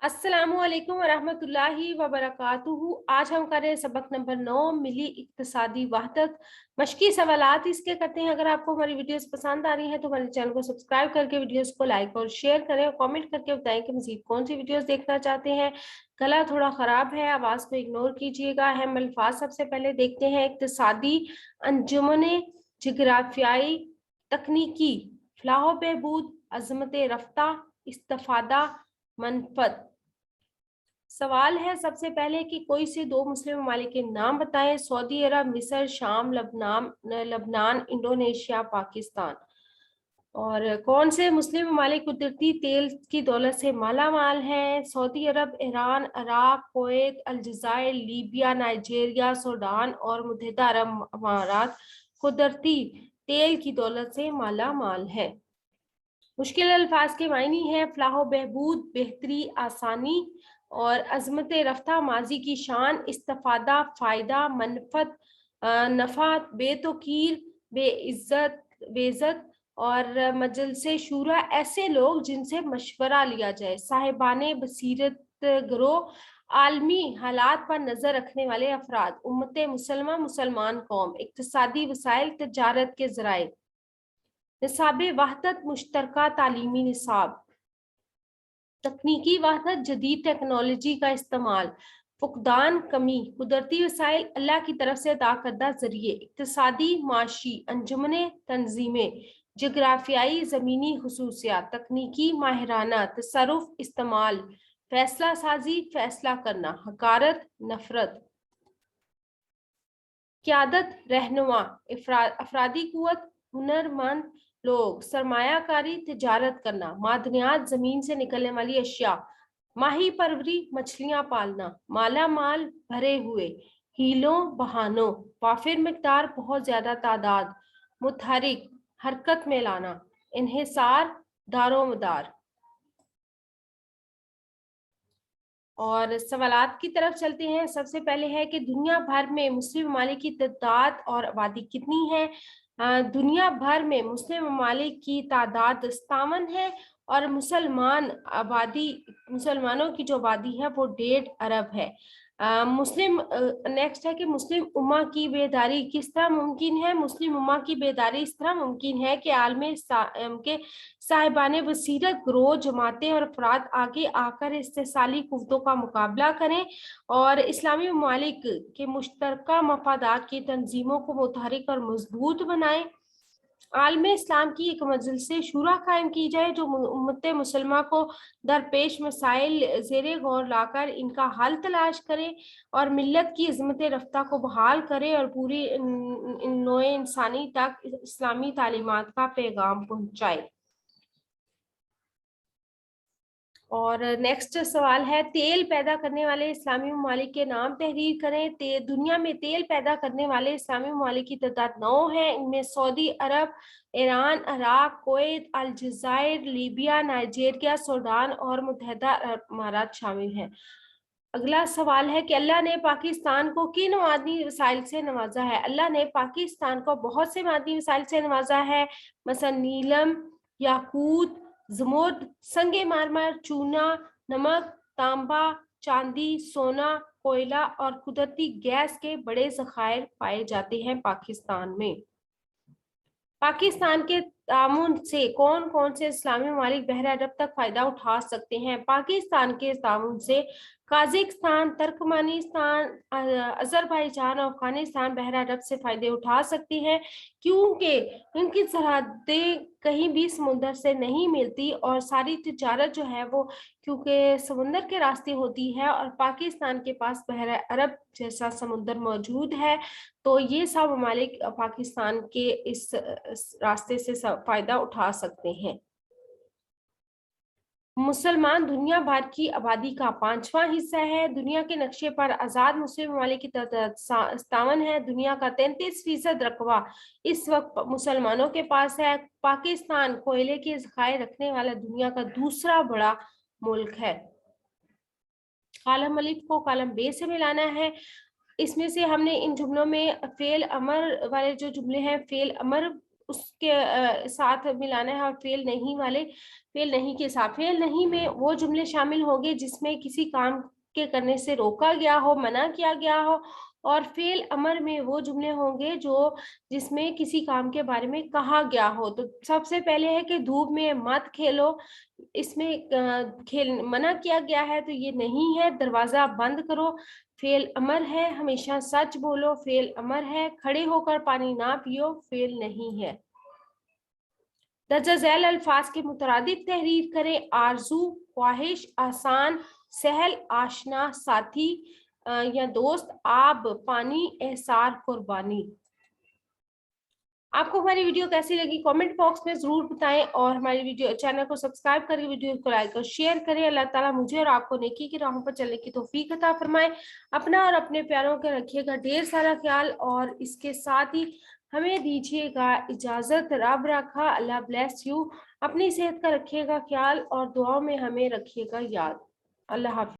अस्सलामु अलैकुम वरहमतुल्लाहि वबरकातुहू। आज हम कर रहे हैं सबक नंबर 9 मिली इक्तिसादी वहदत। मशकी सवालात इसके करते हैं। अगर आपको हमारी वीडियोस पसंद आ रही हैं तो हमारे चैनल को सब्सक्राइब करके वीडियोस को लाइक और शेयर करें और कमेंट करके बताएं कि मज़ीद कौन सी वीडियोस देखना चाहते हैं। गला थोड़ा ख़राब है, आवाज़ को इग्नोर कीजिएगा। अहम अल्फाज सबसे पहले देखते हैं। इक्तिसादी, अंजुमने, जगराफियाई, तकनीकी, फलाह बहबूद, अजमत रफ्ता, इस्तिफादा, मनफत। सवाल है सबसे पहले कि कोई से दो मुस्लिम ममालिक के नाम बताएं। सऊदी अरब, मिस्र, शाम, लबनान, इंडोनेशिया, पाकिस्तान। और कौन से मुस्लिम ममालिक कुदरती तेल की दौलत से माला माल हैं। सऊदी अरब, Iran, Iraq, Kuwait, अलजायर, Libya, Nigeria, Sudan और मुत्तहिदा अरब अमारात कुदरती तेल की दौलत से माला माल है। मुश्किल अल्फाज के मायने हैं फलाह बहबूद, बेहतरी, आसानी, और अजमत रफ्ता, माजी की शान, इस्तिफादा, फायदा, मनफत, नफा, बेतौकीर, बेइज्जत, बेइज्जत, और मजलिसे शूरा, ऐसे लोग जिनसे मशवरा लिया जाए। साहिबाने बसीरत ग्रोह, आलमी हालात पर नजर रखने वाले अफराद। उम्मत मुसलमा, मुसलमान कौम। इक्तिसादी वसाइल, तजारत के जराए। निसाब वहदत, मुश्तरका तालीमी निसाब। तकनीकी वहदत, जदीद टेक्नोलॉजी का इस्तेमाल। फुकदान, कमी, कुदरती वसाइल अल्लाह की तरफ से अता करदा जरिए। इक्तिसादी, माशी, अंजुमने, तंजीमें। जगराफियाई, ज़मीनी खसूसियात। तकनीकी, माहिराना, तसरुफ, इस्तेमाल। फैसला साजी, फैसला करना। हकारत, नफरत। क़यादत, रहनुमा। अफरादी कुव्वत, हुनरमंद लोग। सरमायाकारी, तिजारत करना। मादनियात, जमीन से निकलने वाली अशिया। माही परवरी, मछलियां पालना। माला माल, भरे हुए। हीलों, बहानों। वाफिर मिकदार, बहुत ज्यादा तादाद। मुतहरिक, हरकत में लाना। इन्हिसार, दारोमदार। और सवालात की तरफ चलते हैं। सबसे पहले है कि दुनिया भर में मुस्लिम ममालिक की तादाद और आबादी कितनी है। दुनिया भर में मुस्लिम ममालिक की तादाद 57 है और मुसलमानों की जो आबादी है वो 1.5 अरब है। नेक्स्ट है कि मुस्लिम उम्मा की बेदारी किस तरह मुमकिन है। मुस्लिम उम्मा की बेदारी इस तरह मुमकिन है कि आलम के साहिबान बसीरत ग्रोह, जमातें और अफराद आगे आकर इस्तेसाली कुव्वतों का मुकाबला करें और इस्लामी ममालिक के मुश्तरका मफादात की तंजीमों को मुतहरिक और मजबूत बनाएं। आलम इस्लाम की एक मजलिस शूरा कायम की जाए जो उम्मत मुसलमा को दरपेश मसाइल ज़ेरे गौर लाकर इनका हल तलाश करे और मिल्लत की इज़्ज़त रफ्ता को बहाल करे और पूरी नोए इंसानी तक इस्लामी तालीमात का पैगाम पहुँचाए। और नेक्स्ट सवाल है, तेल पैदा करने वाले इस्लामी ममालिक के नाम तहरीर करें। दुनिया में तेल पैदा करने वाले इस्लामी ममालिक की तादाद 9 है। इनमें सऊदी अरब, Iran, Iraq, Kuwait, अलजायर, Libya, Nigeria, Sudan और मुत्तहिदा अरब अमारात शामिल हैं। अगला सवाल है कि अल्लाह ने पाकिस्तान को किन मादनी वसाइल से नवाजा है। अल्लाह ने पाकिस्तान को बहुत से मादनी वसाइल से नवाजा है, मसलन नीलम, याकूत, जमुर्द, संगे मारमर, चूना, नमक, तांबा, चांदी, सोना, कोयला और कुदरती गैस के बड़े ज़खायर पाए जाते हैं पाकिस्तान में। पाकिस्तान के तामुन से कौन कौन से इस्लामी ममालिक बहर अरब तक फायदा उठा सकते हैं। पाकिस्तान के तामुन से काजिकिस्तान, तुर्कमेनिस्तान, अजरबैजान और अफगानिस्तान बहर अरब से फायदे उठा सकती हैं क्योंकि इनकी सरहदें कहीं भी समुद्र से नहीं मिलती और सारी तिजारत जो है वो क्योंकि समुद्र के रास्ते होती है और पाकिस्तान के पास बहर अरब जैसा समुद्र मौजूद है, तो ये सब ममालिक पाकिस्तान के इस रास्ते से फायदा उठा सकते हैं। मुसलमान दुनिया भर की आबादी का 5वां हिस्सा है। दुनिया के नक्शे पर आज़ाद मुस्लिम ममालिक की तादाद 57 है। दुनिया का 33% रकबा इस वक्त मुसलमानों के पास है। पाकिस्तान कोयले के ज़खायर रखने वाला दुनिया का दूसरा बड़ा मुल्क है। कालम अलिफ को कालम बे से मिलाना है। इसमें से हमने इन जुमलों में फेल अमर वाले जो जुमले हैं, फेल अमर उसके साथ मिलाना है, और फेल नहीं वाले फेल नहीं के साथ। फेल नहीं में वो जुमले शामिल होंगे जिसमें किसी काम के करने से रोका गया हो, मना किया गया हो, और फेल अमर में वो जुमले होंगे जो जिसमें किसी काम के बारे में कहा गया हो। तो सबसे पहले है कि धूप में मत खेलो, इसमें खेल मना किया गया है तो ये नहीं है। दरवाजा बंद करो, फेल अमर है। हमेशा सच बोलो, फेल अमर है। खड़े होकर पानी ना पियो, फेल नहीं है। दर्जा झैल अल्फाज के मुतरादिफ तहरीर करें। आरजू, ख्वाहिश, आसान, सहल, आशना, साथी या दोस्त, आब, पानी, एहसार, कुर्बानी। आपको हमारी वीडियो कैसी लगी कमेंट बॉक्स में जरूर बताएं, और हमारी वीडियो चैनल को सब्सक्राइब करके वीडियो को लाइक और शेयर करें। अल्लाह ताला मुझे और आपको नेकी की राहों पर चलने की तौफीक अता फरमाए। अपना और अपने प्यारों का रखिएगा ढेर सारा ख्याल, और इसके साथ ही हमें दीजिएगा इजाजत। रब रखा, अल्लाह ब्लेस यू। अपनी सेहत का रखिएगा ख्याल, और दुआओं में हमें रखिएगा याद। अल्लाह हाफिज।